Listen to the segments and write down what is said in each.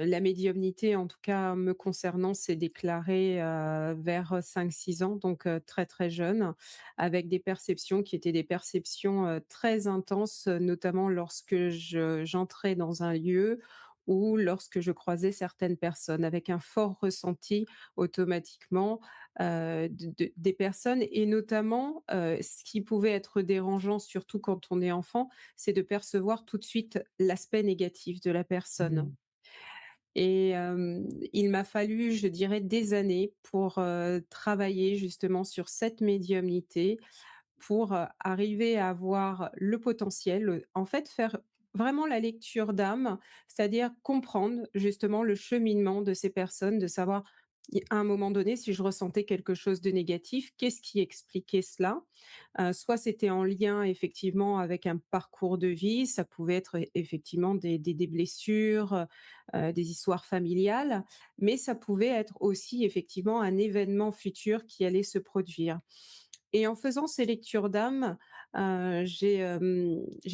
La médiumnité, en tout cas me concernant, s'est déclarée, vers 5-6 ans, donc très, très jeune, avec des perceptions qui étaient des perceptions, très intenses, notamment lorsque j'entrais dans un lieu ou lorsque je croisais certaines personnes, avec un fort ressenti automatiquement, des personnes et notamment, ce qui pouvait être dérangeant, surtout quand on est enfant, c'est de percevoir tout de suite l'aspect négatif de la personne. Mmh. Et il m'a fallu, je dirais, des années pour, travailler justement sur cette médiumnité, pour, arriver à voir le potentiel, en fait, faire vraiment la lecture d'âme, c'est-à-dire comprendre justement le cheminement de ces personnes, de savoir à un moment donné, si je ressentais quelque chose de négatif, qu'est-ce qui expliquait cela? Soit c'était en lien effectivement avec un parcours de vie, ça pouvait être effectivement des blessures, des histoires familiales, mais ça pouvait être aussi effectivement un événement futur qui allait se produire. Et en faisant ces lectures d'âme, j'ai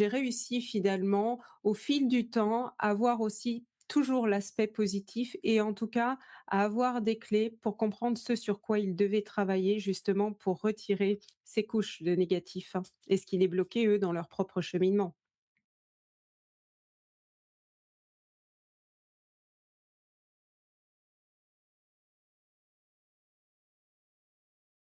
réussi finalement, au fil du temps, à voir aussi toujours l'aspect positif et en tout cas, à avoir des clés pour comprendre ce sur quoi il devait travailler justement pour retirer ces couches de négatif, hein, et ce qui les bloquait eux dans leur propre cheminement.